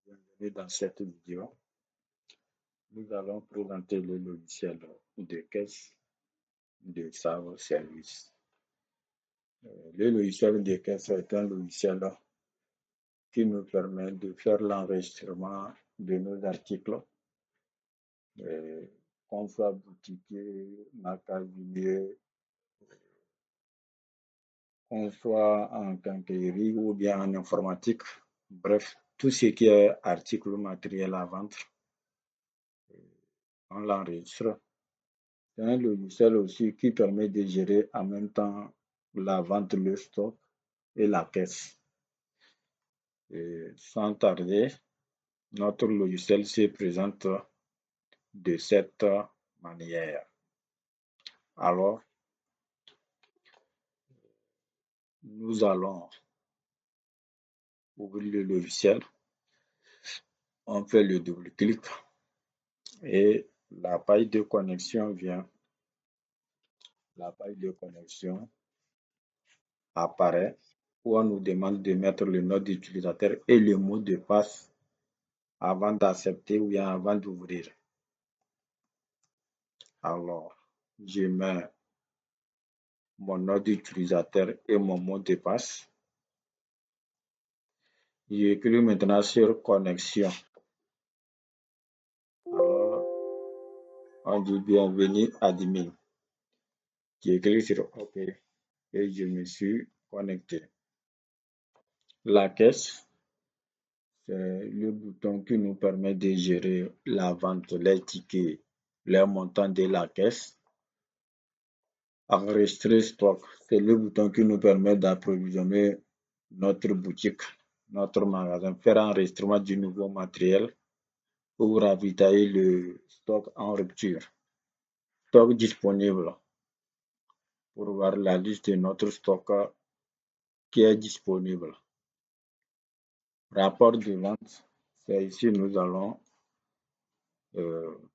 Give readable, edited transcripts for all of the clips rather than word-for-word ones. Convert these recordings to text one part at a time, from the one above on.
Bienvenue dans cette vidéo. Nous allons présenter le logiciel de caisse de Savo Service. Le logiciel de caisse est un logiciel qui nous permet de faire l'enregistrement de nos articles, qu'on soit boutiquier, magasinier, qu'on soit en quincaillerie ou bien en informatique. Bref, tout ce qui est article ou matériel à vendre, on l'enregistre. C'est un logiciel aussi qui permet de gérer en même temps la vente, le stock et la caisse. Et sans tarder, notre logiciel se présente de cette manière. Alors, nous allons ouvrir le logiciel. On fait le double-clic et la page de connexion vient. La page de connexion apparaît où on nous demande de mettre le nom d'utilisateur et le mot de passe avant d'accepter ou bien avant d'ouvrir. Alors, je mets mon nom d'utilisateur et mon mot de passe. Je clique maintenant sur connexion. Alors, on dit bienvenue admin. Je clique sur OK et je me suis connecté. La caisse, c'est le bouton qui nous permet de gérer la vente, les tickets, les montants de la caisse. Enregistrer stock, c'est le bouton qui nous permet d'approvisionner notre boutique, notre magasin, faire enregistrement du nouveau matériel ou ravitailler le stock en rupture. Stock disponible, pour voir la liste de notre stock qui est disponible. Rapport de vente, c'est ici nous allons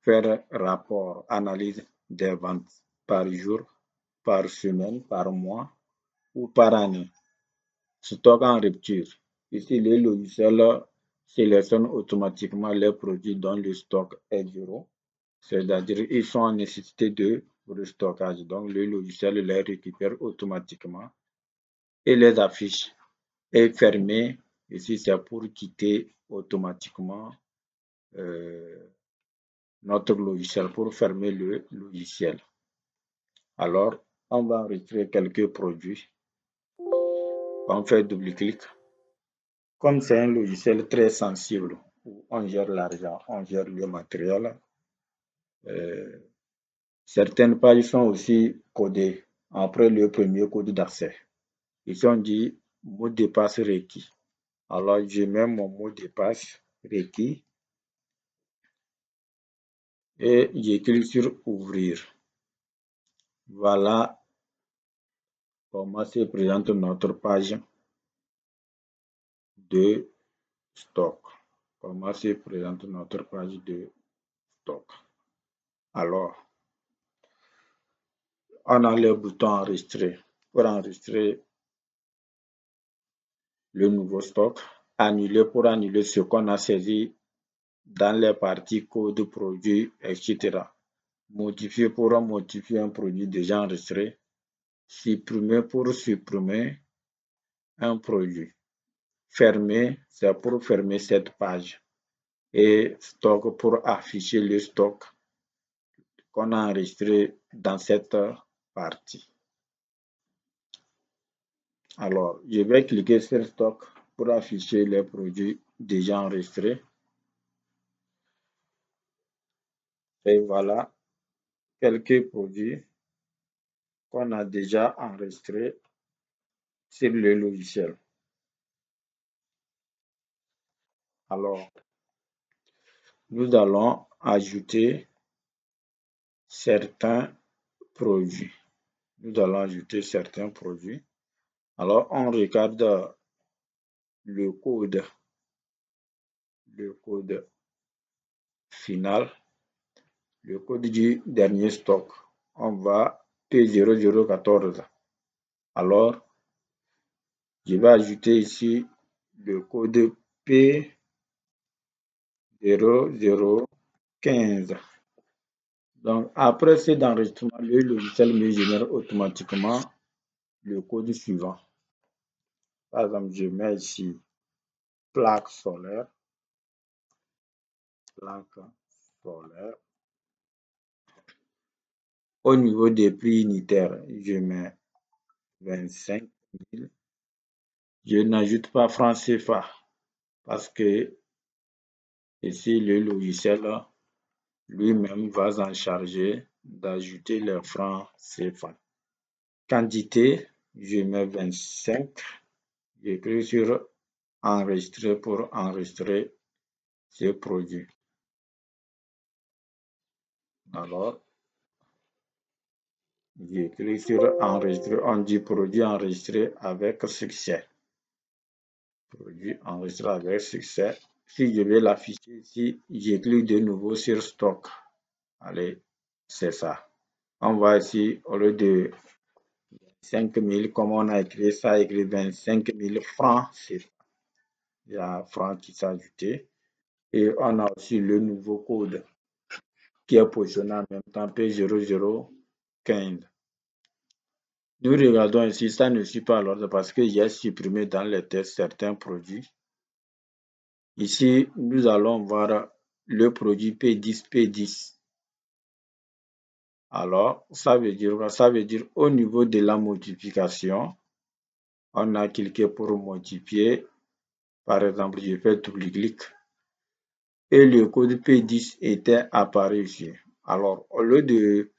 faire rapport, analyse des ventes par jour, par semaine, par mois ou par année. Stock en rupture. Ici, le logiciel sélectionne automatiquement les produits dont le stock est zéro, c'est-à-dire ils sont en nécessité de restockage. Donc, le logiciel les récupère automatiquement et les affiche. Et fermé, ici, c'est pour quitter automatiquement notre logiciel, pour fermer le logiciel. Alors, on va enregistrer quelques produits. On fait double-clic. Comme c'est un logiciel très sensible, où on gère l'argent, on gère le matériel, certaines pages sont aussi codées après le premier code d'accès. Ici, on dit mot de passe requis. Alors, je mets mon mot de passe requis et je clique sur ouvrir. Voilà comment se présente notre page de stock. Comment se présente notre page de stock. Alors, on a le bouton enregistrer pour enregistrer le nouveau stock, annuler pour annuler ce qu'on a saisi dans les parties code, produit, etc. Modifier pour modifier un produit déjà enregistré, supprimer pour supprimer un produit. Fermer, c'est pour fermer cette page. Et stock pour afficher le stock qu'on a enregistré dans cette partie. Alors, je vais cliquer sur stock pour afficher les produits déjà enregistrés. Et voilà quelques produits qu'on a déjà enregistrés sur le logiciel. Alors, nous allons ajouter certains produits. Nous allons ajouter certains produits. Alors, on regarde le code final, le code du dernier stock. On va P0014. Alors, je vais ajouter ici le code 0015. Donc, après cet enregistrement, le logiciel me génère automatiquement le code suivant. Par exemple, je mets ici plaque solaire. Au niveau des prix unitaires, je mets 25 000. Je n'ajoute pas francs CFA parce que ici, le logiciel lui-même va s'en charger d'ajouter les francs CFA. Quantité, je mets 25. J'écris sur enregistrer pour enregistrer ce produit. Alors, j'écris sur enregistrer. On dit produit enregistré avec succès. Produit enregistré avec succès. Si je vais l'afficher ici, j'écris de nouveau sur stock. Allez, c'est ça. On voit ici, au lieu de 5 000, comme on a écrit ça, écrit 25 000 francs. Il y a francs qui s'est ajouté. Et on a aussi le nouveau code qui est positionné en même temps P0015. Nous regardons ici, ça ne suit pas l'ordre parce que j'ai supprimé dans les tests certains produits. Ici, nous allons voir le produit P10. Alors, ça veut dire au niveau de la multiplication, on a cliqué pour multiplier. Par exemple, je fais double-clic et le code P10 était apparu ici. Alors, au lieu de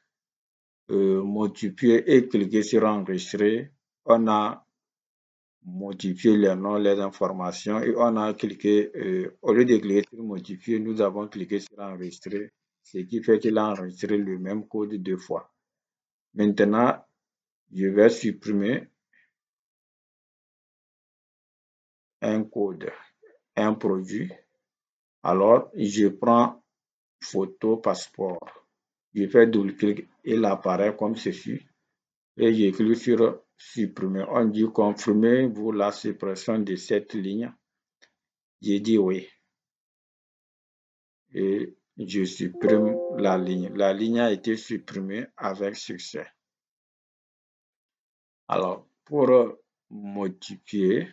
multiplier et cliquer sur enregistrer, on a modifié les noms, les informations et on a cliqué, au lieu de cliquer sur modifier, nous avons cliqué sur enregistrer, ce qui fait qu'il a enregistré le même code 2 fois. Maintenant, je vais supprimer un code, un produit. Alors, je prends photo passeport. Je fais double-clic, il apparaît comme ceci. Et je clique sur supprimer. On dit confirmez-vous la suppression de cette ligne. J'ai dit oui. Et je supprime la ligne. La ligne a été supprimée avec succès. Alors, pour modifier,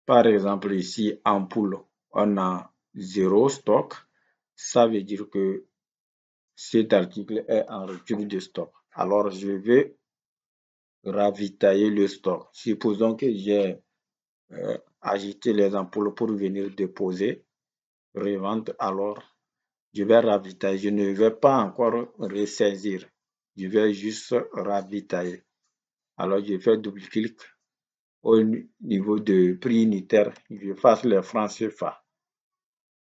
par exemple ici, ampoule, on a 0 stock. Ça veut dire que cet article est en rupture de stock. Alors, je vais ravitailler le stock. Supposons que j'ai agiter les ampoules pour venir déposer, revente, alors je vais ravitailler. Je ne vais pas encore ressaisir. Je vais juste ravitailler. Alors, je fais double-clic au niveau de prix unitaire. Je fasse les francs CFA.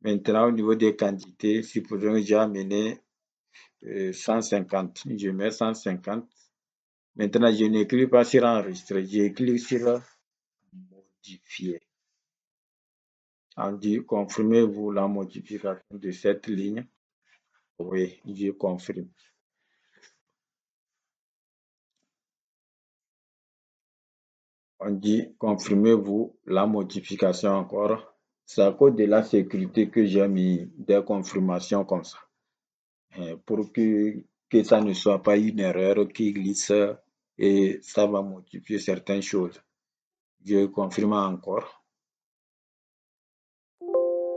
Maintenant, au niveau des quantités, supposons que j'ai amené 150. Je mets 150. Maintenant, je ne clique pas sur enregistrer. Je clique sur modifier. On dit confirmez-vous la modification de cette ligne. Oui, je confirme. On dit confirmez-vous la modification encore. C'est à cause de la sécurité que j'ai mis des confirmations comme ça. Pour que ça ne soit pas une erreur qui glisse et ça va modifier certaines choses. Je confirme encore.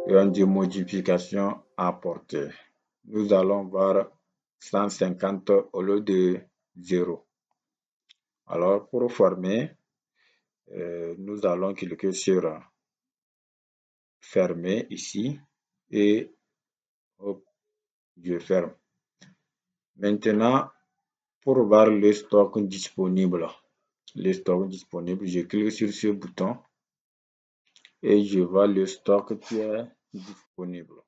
Et on dit modification apportée. Nous allons voir 150 au lieu de 0. Alors, pour former, nous allons cliquer sur fermer ici et hop, je ferme. Maintenant, pour voir le stock disponible, je clique sur ce bouton et je vois le stock qui est disponible.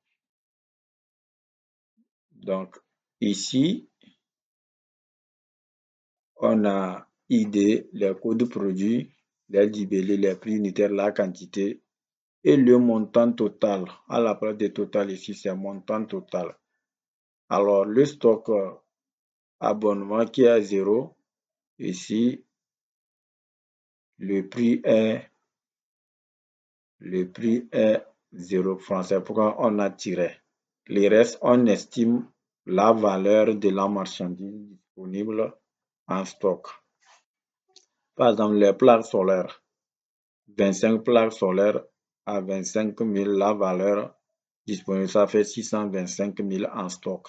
Donc, ici, on a ID, les codes produits, les libellés, les prix unitaires, la quantité et le montant total. À la place de total ici, c'est montant total. Alors, le stock abonnement qui est à 0, ici, le prix est 0 francs. C'est pourquoi on a tiré. Le reste, on estime la valeur de la marchandise disponible en stock. Par exemple, les plaques solaires. 25 plaques solaires à 25 000, la valeur disponible, ça fait 625 000 en stock.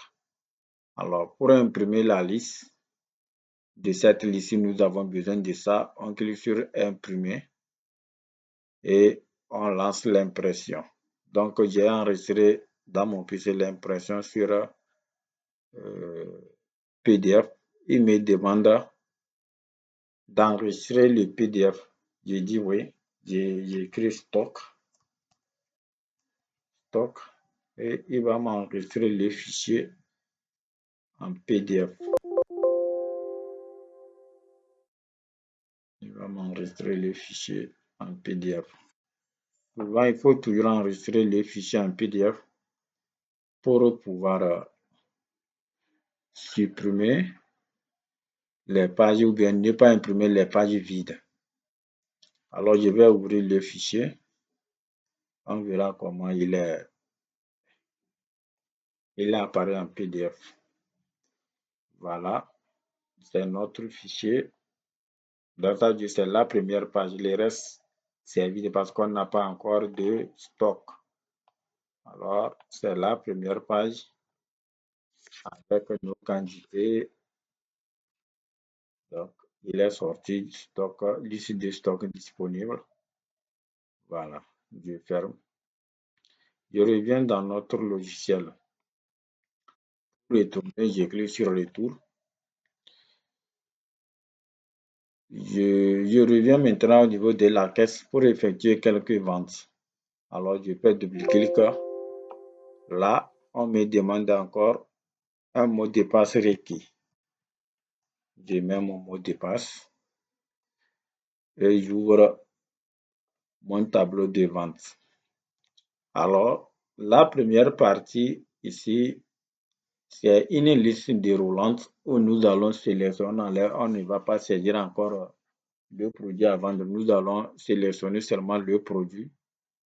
Alors, pour imprimer la liste de cette liste, nous avons besoin de ça. On clique sur imprimer et on lance l'impression. Donc, j'ai enregistré dans mon PC l'impression sur PDF. Il me demande d'enregistrer le PDF. J'ai dit oui. J'ai écrit stock. Et il va m'enregistrer le fichier en PDF. Il va m'enregistrer le fichier en PDF. Souvent, il faut toujours enregistrer le fichier en PDF pour pouvoir supprimer les pages ou bien ne pas imprimer les pages vides. Alors, je vais ouvrir le fichier. On verra comment il est apparu en PDF. Voilà, c'est notre fichier. Donc, ça, c'est la première page. Le reste, c'est vide parce qu'on n'a pas encore de stock. Alors, c'est la première page avec nos quantités. Donc, il est sorti du stock, liste de stock disponible. Voilà, je ferme. Je reviens dans notre logiciel. Pour retourner, je clique sur Retour. Je reviens maintenant au niveau de la caisse pour effectuer quelques ventes. Alors, je peux double-cliquer. Là, on me demande encore un mot de passe requis. Je mets mon mot de passe et j'ouvre mon tableau de vente. Alors, la première partie ici, c'est une liste déroulante où nous allons sélectionner. On ne va pas saisir encore le produit à vendre. Nous allons sélectionner seulement le produit,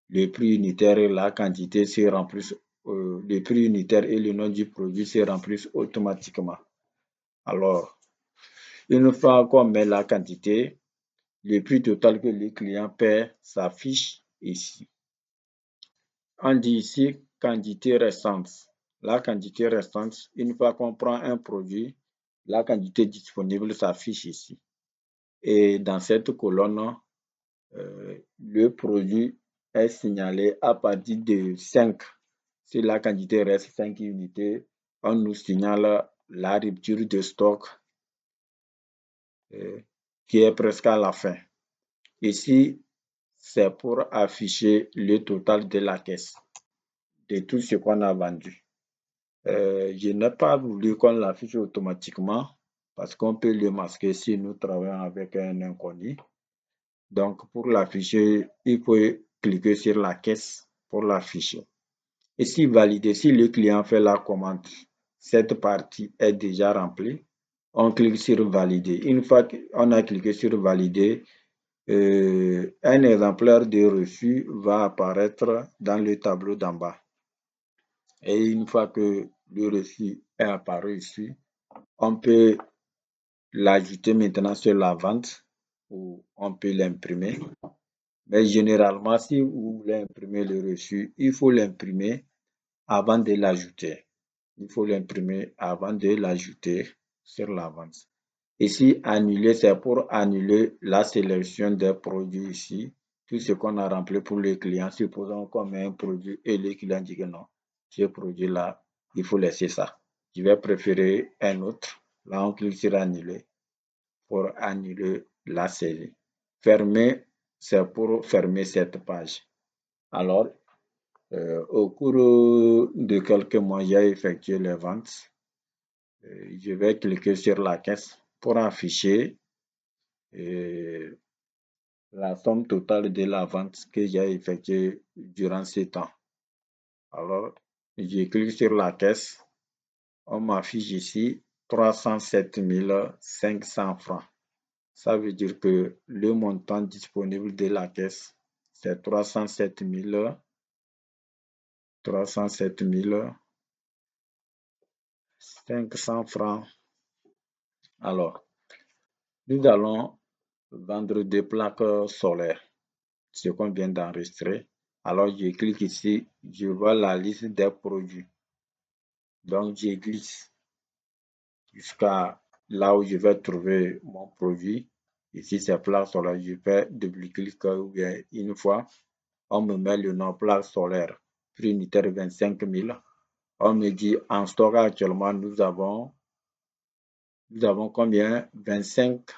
le prix unitaire et la quantité se remplissent. Le prix unitaire et le nom du produit se remplissent automatiquement. Alors, une fois qu'on met la quantité, le prix total que le client paie s'affiche ici. On dit ici quantité restante. La quantité restante, une fois qu'on prend un produit, la quantité disponible s'affiche ici. Et dans cette colonne, le produit est signalé à partir de 5. Si la quantité reste 5 unités, on nous signale la rupture de stock qui est presque à la fin. Ici, c'est pour afficher le total de la caisse, de tout ce qu'on a vendu. Je n'ai pas voulu qu'on l'affiche automatiquement parce qu'on peut le masquer si nous travaillons avec un inconnu. Donc, pour l'afficher, il faut cliquer sur la caisse pour l'afficher. Ici, valider. Si le client fait la commande, cette partie est déjà remplie. On clique sur valider. Une fois qu'on a cliqué sur valider, un exemplaire de reçu va apparaître dans le tableau d'en bas. Et une fois que le reçu est apparu ici, on peut l'ajouter maintenant sur la vente ou on peut l'imprimer. Mais généralement, si vous voulez imprimer le reçu, il faut l'imprimer avant de l'ajouter. Il faut l'imprimer avant de l'ajouter sur la vente. Ici, annuler, c'est pour annuler la sélection des produits ici. Tout ce qu'on a rempli pour le client, supposons qu'on met un produit et le client dit que non, ce produit-là, il faut laisser ça. Je vais préférer un autre. Là, on clique sur annuler pour annuler la série. Fermer, c'est pour fermer cette page. Alors, au cours de quelques mois, j'ai effectué les ventes. Je vais cliquer sur la caisse pour afficher la somme totale de la vente que j'ai effectuée durant ce temps. Alors, je clique sur la caisse. On m'affiche ici 307 500 francs. Ça veut dire que le montant disponible de la caisse, c'est 307 307 500 francs. Alors, nous allons vendre deux plaques solaires, ce qu'on vient d'enregistrer. Alors, je clique ici, je vois la liste des produits. Donc, je glisse jusqu'à là où je vais trouver mon produit. Ici, c'est plaque solaire. Je fais double-clic ou bien une fois. On me met le nom plaque solaire, prix unitaire 25 000. On me dit en stock actuellement, nous avons combien? 25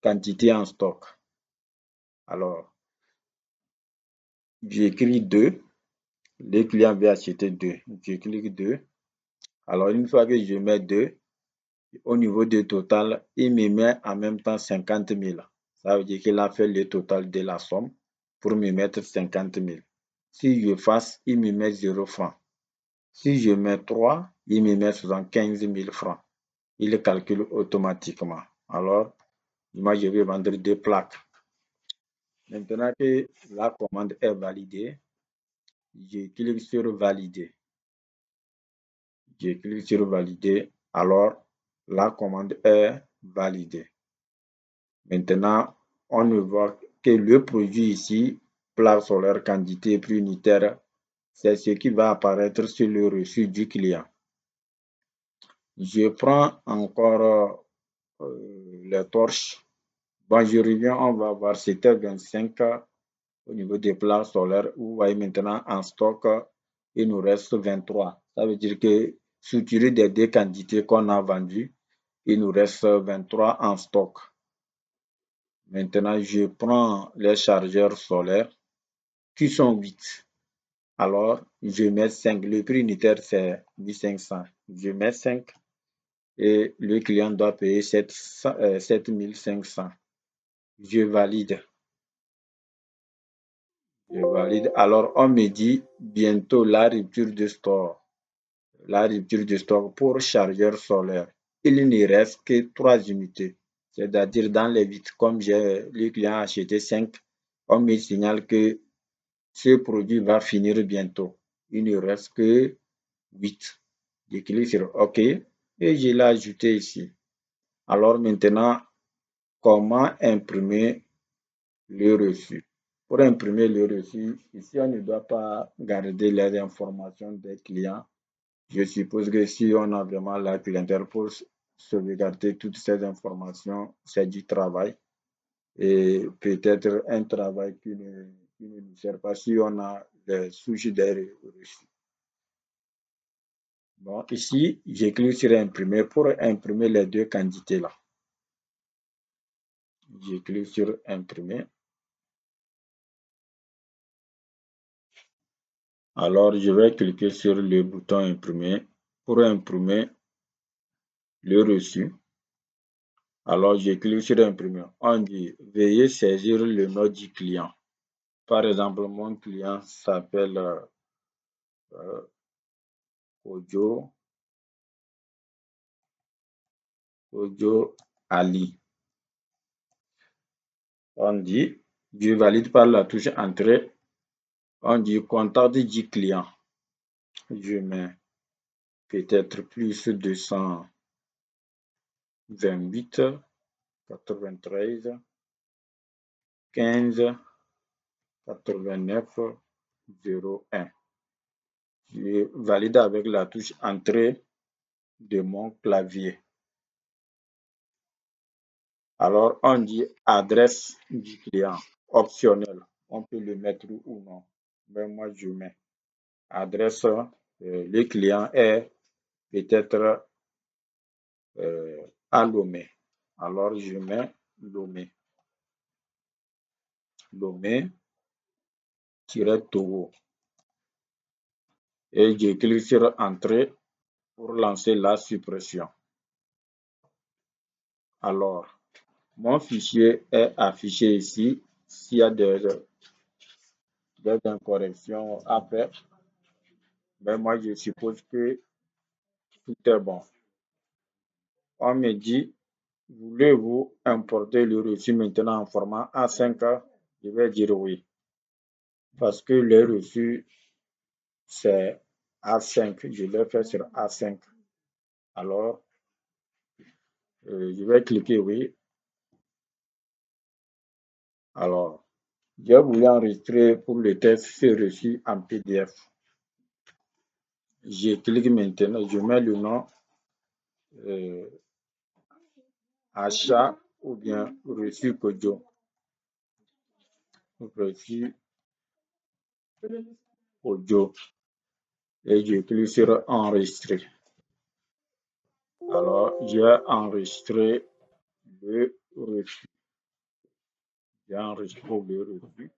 quantités en stock. Alors, j'écris 2. Le client veut acheter 2. Je clique 2. Alors, une fois que je mets 2, au niveau du total, il me met en même temps 50 000. Ça veut dire qu'il a fait le total de la somme pour me mettre 50 000. Si je fasse, il me met 0 francs. Si je mets 3, il me met 75 000 francs. Il calcule automatiquement. Alors, moi, je vais vendre 2 plaques. Maintenant que la commande est validée, je clique sur valider. Je clique sur valider. Alors, la commande est validée. Maintenant, on ne voit que le produit ici, plaque solaire quantité prix unitaire, c'est ce qui va apparaître sur le reçu du client. Je prends encore les torches. Bon, je reviens, on va voir, c'était 25 au niveau des plaques solaires. Vous voyez maintenant en stock, il nous reste 23. Ça veut dire que soutiré des deux quantités qu'on a vendues, il nous reste 23 en stock. Maintenant, je prends les chargeurs solaires qui sont 8. Alors, je mets 5. Le prix unitaire, c'est 1500. Je mets 5 et le client doit payer 7500. Je valide. Je valide. Alors, on me dit bientôt la rupture de stock. La rupture de stock pour chargeur solaire. Il ne reste que 3 unités. C'est-à-dire dans les 8, comme le client a acheté 5, on me signale que ce produit va finir bientôt. Il ne reste que 8. Je clique sur OK et je l'ai ajouté ici. Alors maintenant, comment imprimer le reçu? Pour imprimer le reçu, ici, on ne doit pas garder les informations des clients. Je suppose que si on a vraiment la clientèle pour sauvegarder toutes ces informations, c'est du travail. Et peut-être un travail qui ne sert pas si on a les souches des reçus. Bon, ici, je clique sur imprimer pour imprimer les deux quantités là. Je clique sur imprimer. Alors, je vais cliquer sur le bouton imprimer pour imprimer le reçu. Alors, je clique sur imprimer. On dit veuillez saisir le nom du client. Par exemple, mon client s'appelle Ojo Ali. On dit, je valide par la touche entrée. On dit contact du client. Je mets peut-être plus 228 93 15 89 01. Je valide avec la touche entrée de mon clavier. Alors, on dit adresse du client, optionnel. On peut le mettre ou non. Mais moi, je mets adresse. Le client est peut-être à Lomé. Alors, je mets Lomé. Lomé-Togo. Et je clique sur Entrée pour lancer la suppression. Alors, mon fichier est affiché ici. S'il y a des incorrections à faire, mais moi, je suppose que tout est bon. On me dit, voulez-vous importer le reçu maintenant en format A5? Je vais dire oui. parce que les reçus, c'est A5. Je l'ai fait sur A5. Alors, je vais cliquer oui. Alors, j'ai voulu enregistrer pour le test ce reçu en PDF. Je clique maintenant, je mets le nom euh, achat ou bien reçu Kojo. Reçu Kojo. Et je clique sur enregistrer. Alors, j'ai enregistré le reçu. J'ai enregistré le reçu.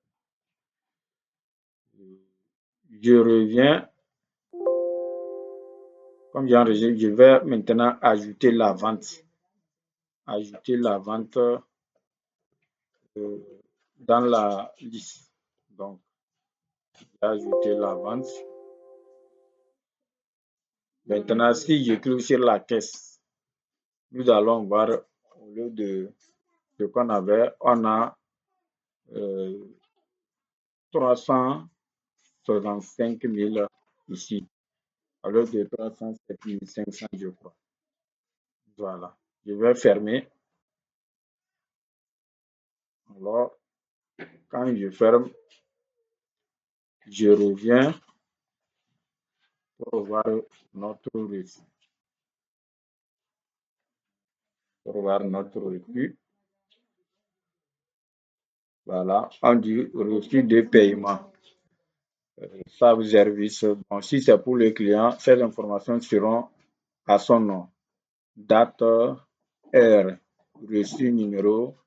Je reviens. Comme j'ai enregistré, je vais maintenant ajouter la vente. Ajouter la vente dans la liste. Donc, j'ai ajouté la vente. Maintenant, si je clique sur la caisse, nous allons voir, au lieu de ce qu'on avait, on a 365 000 ici, au lieu de 307 500, je crois. Voilà. Je vais fermer. Alors, quand je ferme, je reviens pour voir notre reçu. Pour voir notre reçu. Voilà, on dit reçu de paiement. Service. Bon, si c'est pour le client, ces informations seront à son nom. Date, heure, reçu numéro,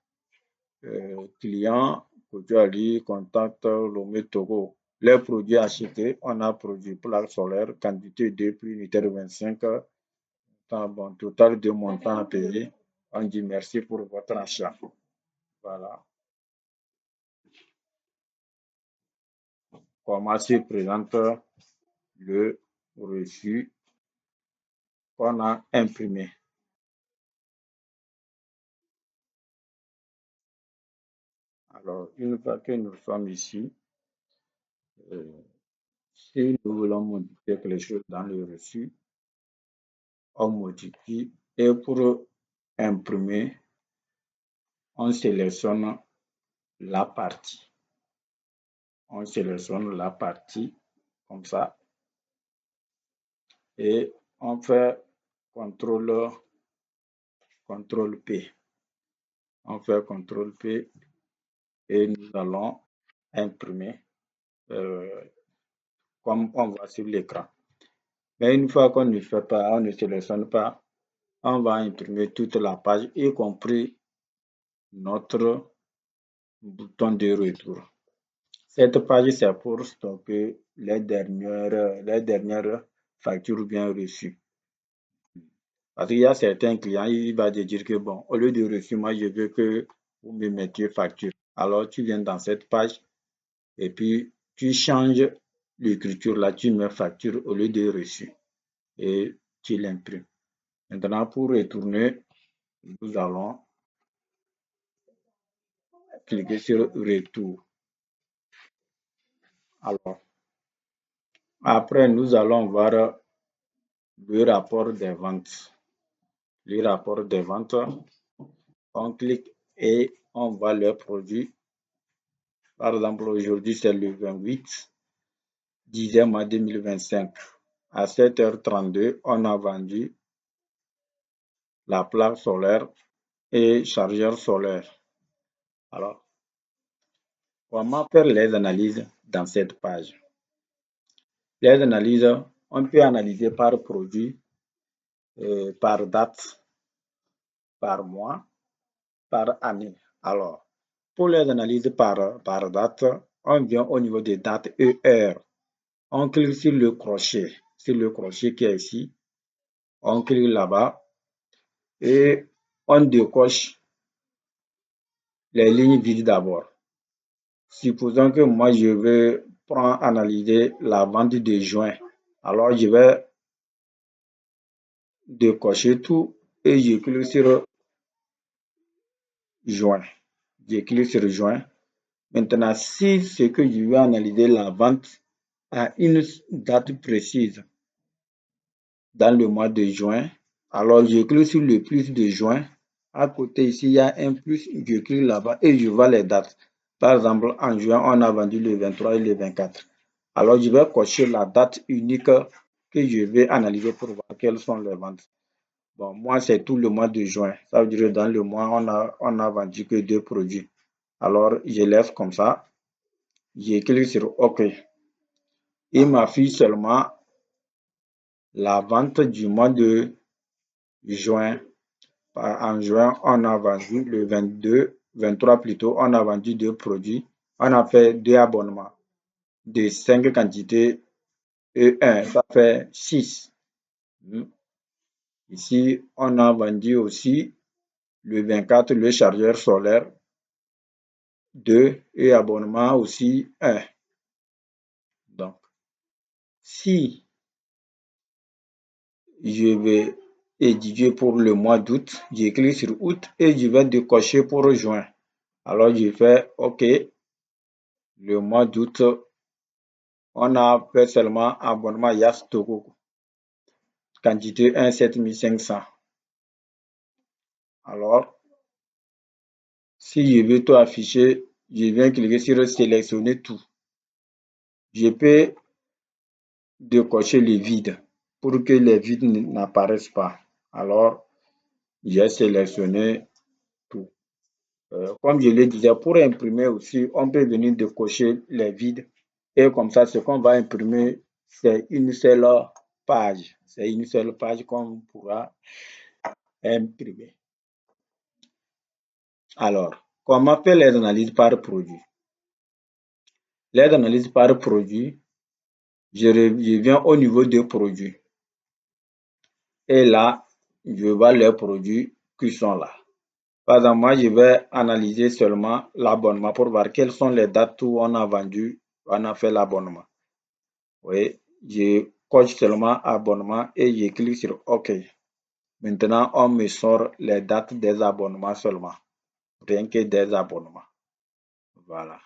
client, Kojo Ali, contact, Lomé Togo. Les produits achetés, on a produit plaque solaire, quantité de prix unitaire 25, bon, total de montant à payer. On dit merci pour votre achat. Voilà. Comment se présente le reçu qu'on a imprimé. Alors, une fois que nous sommes ici, si nous voulons modifier quelque chose dans le reçu, on modifie et pour imprimer, on sélectionne la partie. On sélectionne la partie comme ça et on fait CTRL P. On fait CTRL P et nous allons imprimer comme on voit sur l'écran. Mais une fois qu'on ne fait pas, on ne sélectionne pas, on va imprimer toute la page, y compris notre bouton de retour. Cette page, c'est pour stopper les dernières factures bien reçues. Parce qu'il y a certains clients, il va te dire que bon, au lieu de reçu, moi, je veux que vous me mettiez facture. Alors, tu viens dans cette page et puis tu changes l'écriture là, tu mets facture au lieu de reçu et tu l'imprimes. Maintenant, pour retourner, nous allons cliquer sur retour. Alors, après, nous allons voir le rapport des ventes. Le rapport des ventes, on clique et on voit les produits. Par exemple, aujourd'hui, c'est le 28 10e mois 2025. À 7h32, on a vendu la plaque solaire et chargeur solaire. Alors, comment faire les analyses dans cette page? Les analyses, on peut analyser par produit, par date, par mois, par année. Alors, pour les analyses par date, on vient au niveau des dates et heures. On clique sur le crochet qui est ici. On clique là-bas et on décoche les lignes vides d'abord. Supposons que moi, je veux analyser la vente de juin. Alors, je vais décocher tout et je clique sur juin. Je clique sur juin. Maintenant, si ce que je veux analyser, la vente à une date précise dans le mois de juin, alors je clique sur le plus de juin. À côté ici, il y a un plus, je clique là-bas et je vois les dates. Par exemple, en juin, on a vendu le 23 et le 24. Alors, je vais cocher la date unique que je vais analyser pour voir quelles sont les ventes. Bon, moi, c'est tout le mois de juin. Ça veut dire que dans le mois, on a vendu que 2 produits. Alors, je laisse comme ça. Je clique sur OK. Il m'affiche seulement la vente du mois de juin. En juin, on a vendu le 22, 23 plutôt, on a vendu 2 produits. On a fait 2 abonnements de 5 quantités et 1, ça fait 6. Ici, on a vendu aussi le 24 le chargeur solaire 2 et abonnement aussi 1. Donc, si je vais éditer pour le mois d'août, je clique sur août et je vais décocher pour juin. Alors, je fais OK. Le mois d'août, on a fait seulement abonnement Yas Togo, quantité 1 7500. Alors, si je veux tout afficher, je viens cliquer sur sélectionner tout. Je peux décocher les vides pour que les vides n'apparaissent pas. Alors, j'ai sélectionné tout. Comme je le disais, pour imprimer aussi, on peut venir décocher les vides. Et comme ça, ce qu'on va imprimer, c'est une seule page. C'est une seule page qu'on pourra imprimer. Alors, comment faire les analyses par produit? Les analyses par produit, je viens au niveau des produits. Et là, je vois les produits qui sont là. Par exemple, moi, je vais analyser seulement l'abonnement pour voir quelles sont les dates où on a vendu, on a fait l'abonnement. Oui, je coche seulement abonnement et je clique sur OK. Maintenant, on me sort les dates des abonnements seulement, rien que des abonnements. Voilà.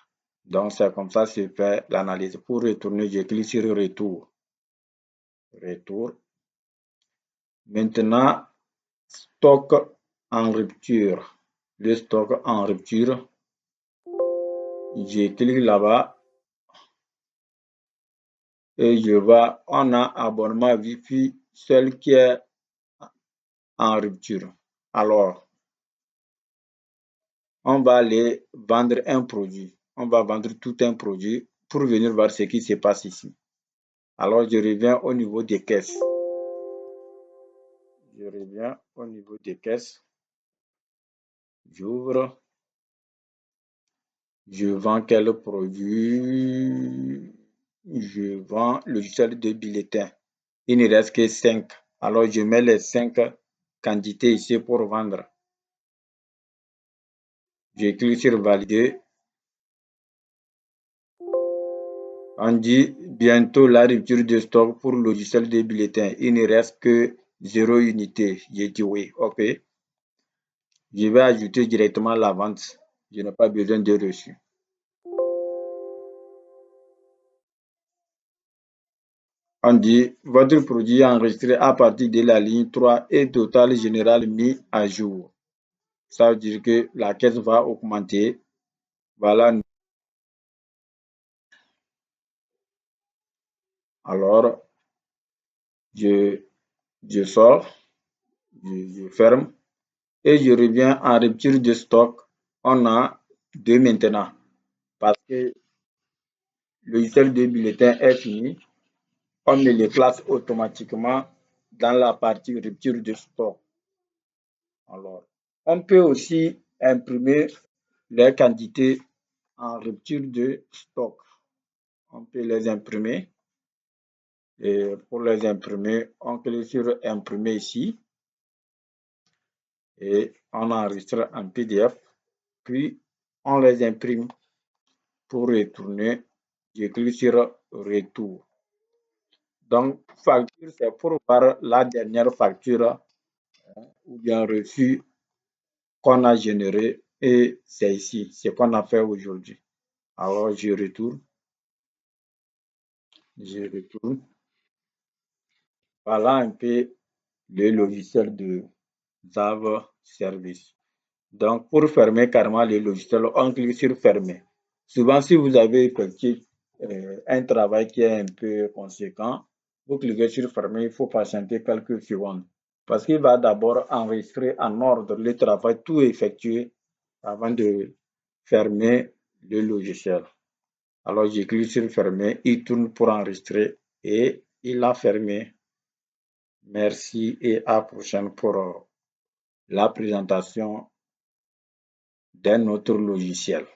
Donc, c'est comme ça que se fait l'analyse. Pour retourner, je clique sur Retour. Retour. Maintenant, stock en rupture. Le stock en rupture, je clique là-bas et je vois, on a abonnement Wi-Fi, seul qui est en rupture. Alors, on va aller vendre un produit. On va vendre tout un produit pour venir voir ce qui se passe ici. Alors, je reviens au niveau des caisses. Je reviens au niveau des caisses. J'ouvre. Je vends quel produit? Je vends le logiciel de bulletin. Il ne reste que 5. Alors, je mets les 5 quantités ici pour vendre. Je clique sur valider. On dit bientôt la rupture de stock pour le logiciel de bulletin. Il ne reste que 0 unité. J'ai dit oui, OK. Je vais ajouter directement la vente. Je n'ai pas besoin de reçu. On dit votre produit enregistré à partir de la ligne 3 et total général mis à jour. Ça veut dire que la caisse va augmenter. Voilà. Alors, je sors, je ferme et je reviens en rupture de stock. On a 2 maintenant parce que le logiciel de bulletin est fini. On me le classe automatiquement dans la partie rupture de stock. Alors, on peut aussi imprimer les quantités en rupture de stock. On peut les imprimer. Et pour les imprimer, on clique sur imprimer ici. Et on enregistre en PDF. Puis, on les imprime. Pour retourner, je clique sur retour. Donc, facture, c'est pour voir la dernière facture ou bien reçu qu'on a généré et c'est ici, ce qu'on a fait aujourd'hui. Alors, je retourne. Voilà un peu le logiciel de Java Service. Donc, pour fermer carrément le logiciel, on clique sur fermer. Souvent, si vous avez effectué un travail qui est un peu conséquent, vous cliquez sur fermer, il faut patienter quelques secondes. Parce qu'il va d'abord enregistrer en ordre le travail tout effectué avant de fermer le logiciel. Alors, je clique sur fermer, il tourne pour enregistrer et il a fermé. Merci et à la prochaine pour la présentation d'un autre logiciel.